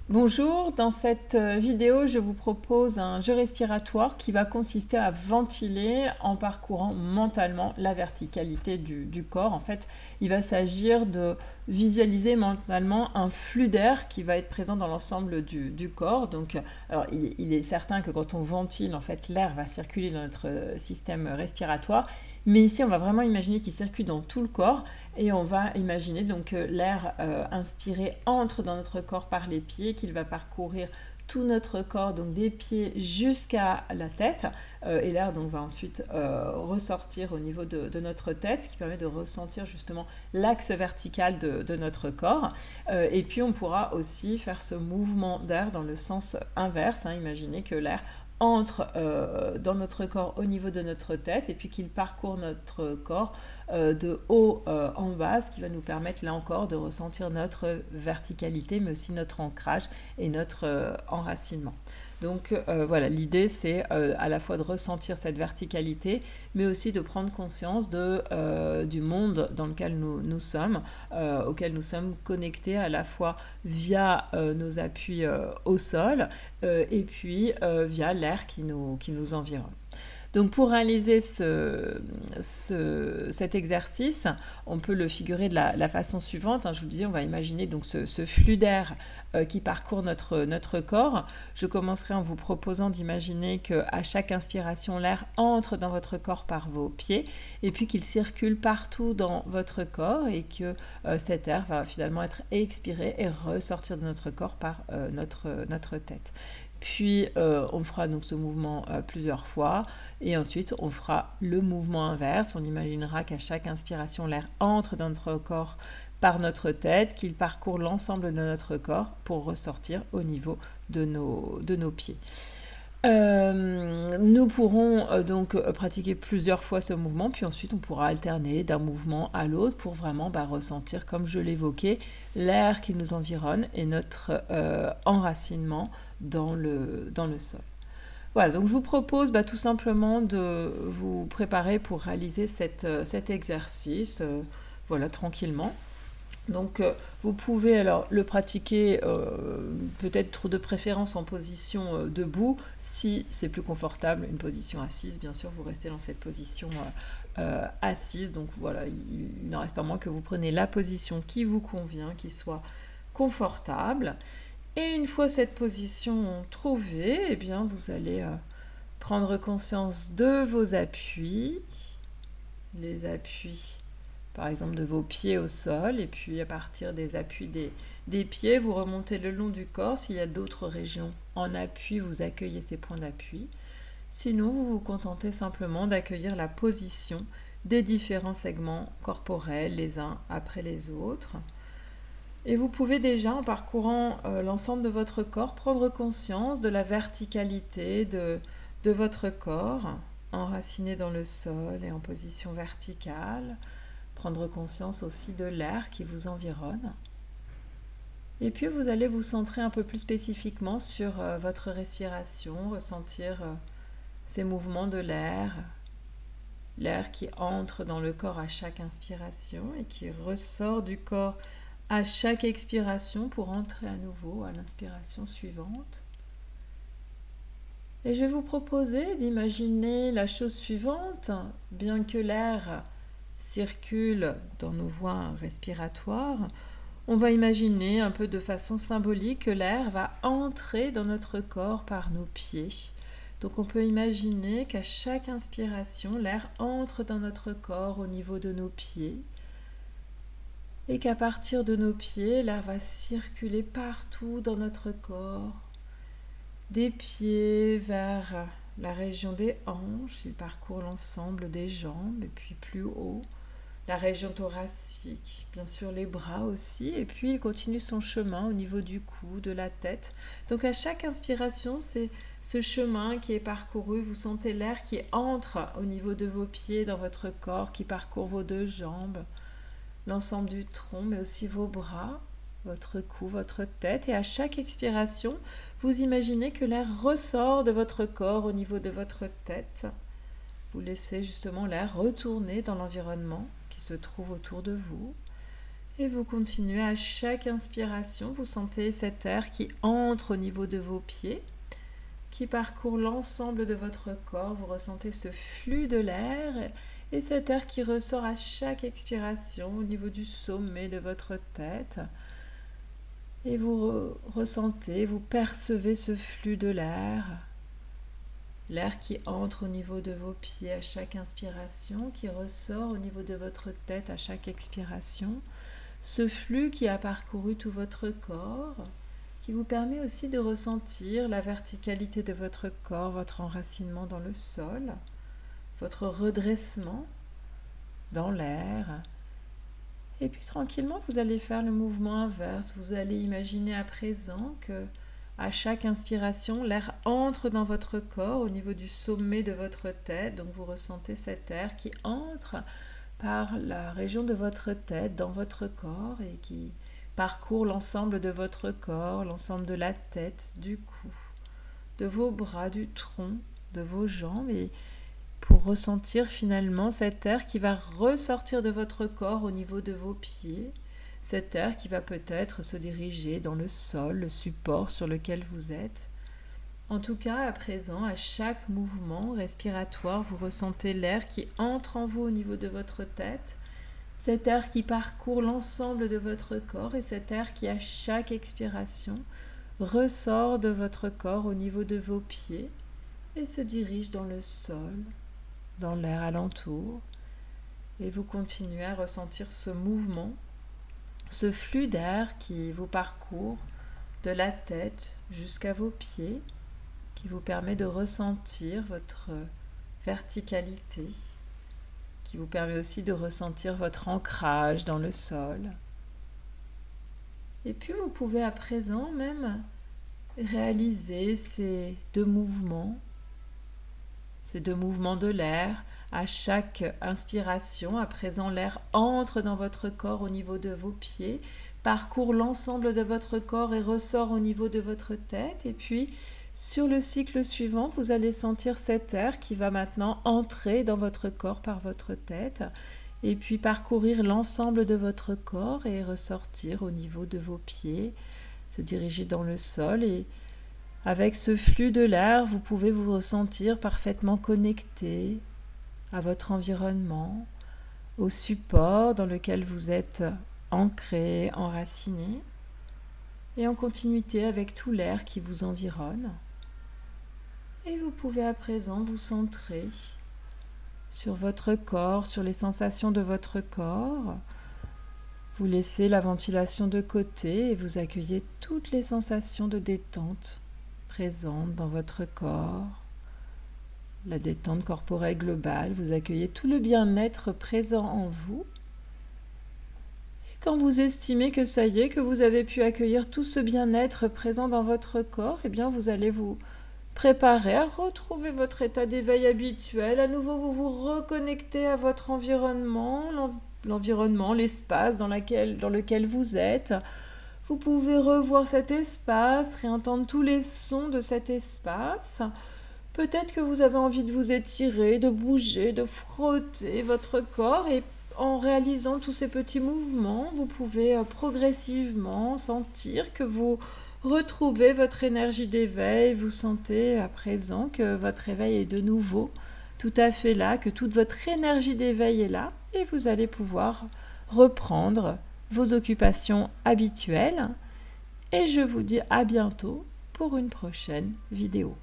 Bonjour, dans cette vidéo, je vous propose un jeu respiratoire qui va consister à ventiler en parcourant mentalement la verticalité du corps. En fait, il va s'agir de visualiser mentalement un flux d'air qui va être présent dans l'ensemble du corps. Donc, alors, il est certain que quand on ventile, en fait, l'air va circuler dans notre système respiratoire. Mais ici, on va vraiment imaginer qu'il circule dans tout le corps et on va imaginer donc que l'air inspiré entre dans notre corps par les pieds, qu'il va parcourir tout notre corps, donc des pieds jusqu'à la tête. Et l'air donc va ensuite ressortir au niveau de notre tête, ce qui permet de ressentir justement l'axe vertical de notre corps. Et puis on pourra aussi faire ce mouvement d'air dans le sens inverse. Imaginez que l'air entre dans notre corps au niveau de notre tête et puis qu'il parcourt notre corps de haut en bas, ce qui va nous permettre là encore de ressentir notre verticalité mais aussi notre ancrage et notre enracinement. Donc voilà, l'idée c'est à la fois de ressentir cette verticalité mais aussi de prendre conscience du monde dans lequel nous sommes, auquel nous sommes connectés à la fois via nos appuis au sol et puis via l'air qui nous environne. Donc pour réaliser cet exercice, on peut le figurer de la façon suivante. Je vous disais, on va imaginer donc ce flux d'air qui parcourt notre corps. Je commencerai en vous proposant d'imaginer qu'à chaque inspiration, l'air entre dans votre corps par vos pieds et puis qu'il circule partout dans votre corps et que cet air va finalement être expiré et ressortir de notre corps par notre tête. Puis on fera donc ce mouvement plusieurs fois et ensuite on fera le mouvement inverse. On imaginera qu'à chaque inspiration, l'air entre dans notre corps par notre tête, qu'il parcourt l'ensemble de notre corps pour ressortir au niveau de nos pieds. Nous pourrons donc pratiquer plusieurs fois ce mouvement, puis ensuite on pourra alterner d'un mouvement à l'autre pour vraiment ressentir, comme je l'évoquais, l'air qui nous environne et notre enracinement dans le sol. Voilà, donc je vous propose tout simplement de vous préparer pour réaliser cet exercice, voilà, tranquillement. Donc vous pouvez alors le pratiquer peut-être de préférence en position debout. Si c'est plus confortable, une position assise, bien sûr, vous restez dans cette position assise. Donc voilà, il n'en reste pas moins que vous prenez la position qui vous convient, qui soit confortable. Et une fois cette position trouvée, eh bien, vous allez prendre conscience de vos appuis, les appuis par exemple de vos pieds au sol, et puis à partir des appuis des pieds, vous remontez le long du corps. S'il y a d'autres régions en appui, vous accueillez ces points d'appui. Sinon, vous vous contentez simplement d'accueillir la position des différents segments corporels, les uns après les autres. Et vous pouvez déjà, en parcourant l'ensemble de votre corps, prendre conscience de la verticalité de votre corps, enraciné dans le sol et en position verticale. Prendre conscience aussi de l'air qui vous environne. Et puis vous allez vous centrer un peu plus spécifiquement sur votre respiration, ressentir ces mouvements de l'air qui entre dans le corps à chaque inspiration et qui ressort du corps à chaque expiration pour entrer à nouveau à l'inspiration suivante. Et je vais vous proposer d'imaginer la chose suivante, bien que l'air circule dans nos voies respiratoires, on va imaginer un peu de façon symbolique que l'air va entrer dans notre corps par nos pieds. Donc on peut imaginer qu'à chaque inspiration, l'air entre dans notre corps au niveau de nos pieds et qu'à partir de nos pieds, l'air va circuler partout dans notre corps, des pieds vers la région des hanches, il parcourt l'ensemble des jambes et puis plus haut, la région thoracique, bien sûr les bras aussi, et puis il continue son chemin au niveau du cou, de la tête. Donc à chaque inspiration, c'est ce chemin qui est parcouru, vous sentez l'air qui entre au niveau de vos pieds dans votre corps, qui parcourt vos deux jambes, l'ensemble du tronc, mais aussi vos bras, votre cou, votre tête, et à chaque expiration, vous imaginez que l'air ressort de votre corps au niveau de votre tête. Vous laissez justement l'air retourner dans l'environnement qui se trouve autour de vous. Et vous continuez à chaque inspiration, vous sentez cet air qui entre au niveau de vos pieds, qui parcourt l'ensemble de votre corps. Vous ressentez ce flux de l'air et cet air qui ressort à chaque expiration au niveau du sommet de votre tête. Et vous ressentez, vous percevez ce flux de l'air qui entre au niveau de vos pieds à chaque inspiration, qui ressort au niveau de votre tête à chaque expiration. Ce flux qui a parcouru tout votre corps, qui vous permet aussi de ressentir la verticalité de votre corps, votre enracinement dans le sol, votre redressement dans l'air. Et puis tranquillement, vous allez faire le mouvement inverse. Vous allez imaginer à présent que à chaque inspiration, l'air entre dans votre corps au niveau du sommet de votre tête. Donc vous ressentez cet air qui entre par la région de votre tête dans votre corps et qui parcourt l'ensemble de votre corps, l'ensemble de la tête, du cou, de vos bras, du tronc, de vos jambes, et pour ressentir finalement cet air qui va ressortir de votre corps au niveau de vos pieds, cet air qui va peut-être se diriger dans le sol, le support sur lequel vous êtes. En tout cas, à présent, à chaque mouvement respiratoire, vous ressentez l'air qui entre en vous au niveau de votre tête, cet air qui parcourt l'ensemble de votre corps et cet air qui, à chaque expiration, ressort de votre corps au niveau de vos pieds et se dirige dans le sol, dans l'air alentour. Et vous continuez à ressentir ce mouvement, ce flux d'air qui vous parcourt de la tête jusqu'à vos pieds, qui vous permet de ressentir votre verticalité, qui vous permet aussi de ressentir votre ancrage dans le sol. Et puis vous pouvez à présent même réaliser ces deux mouvements de l'air. À chaque inspiration, à présent l'air entre dans votre corps au niveau de vos pieds, parcourt l'ensemble de votre corps et ressort au niveau de votre tête. Et puis sur le cycle suivant, vous allez sentir cet air qui va maintenant entrer dans votre corps par votre tête et puis parcourir l'ensemble de votre corps et ressortir au niveau de vos pieds, se diriger dans le sol. Et avec ce flux de l'air, vous pouvez vous ressentir parfaitement connecté à votre environnement, au support dans lequel vous êtes ancré, enraciné, et en continuité avec tout l'air qui vous environne. Et vous pouvez à présent vous centrer sur votre corps, sur les sensations de votre corps. Vous laissez la ventilation de côté et vous accueillez toutes les sensations de détente présentes dans votre corps. La détente corporelle globale, vous accueillez tout le bien-être présent en vous. Et quand vous estimez que ça y est, que vous avez pu accueillir tout ce bien-être présent dans votre corps, eh bien vous allez vous préparer à retrouver votre état d'éveil habituel. À nouveau, vous vous reconnectez à votre environnement, l'espace dans lequel vous êtes. Vous pouvez revoir cet espace, réentendre tous les sons de cet espace. Peut-être que vous avez envie de vous étirer, de bouger, de frotter votre corps, et en réalisant tous ces petits mouvements, vous pouvez progressivement sentir que vous retrouvez votre énergie d'éveil. Vous sentez à présent que votre éveil est de nouveau tout à fait là, que toute votre énergie d'éveil est là, et vous allez pouvoir reprendre vos occupations habituelles. Et je vous dis à bientôt pour une prochaine vidéo.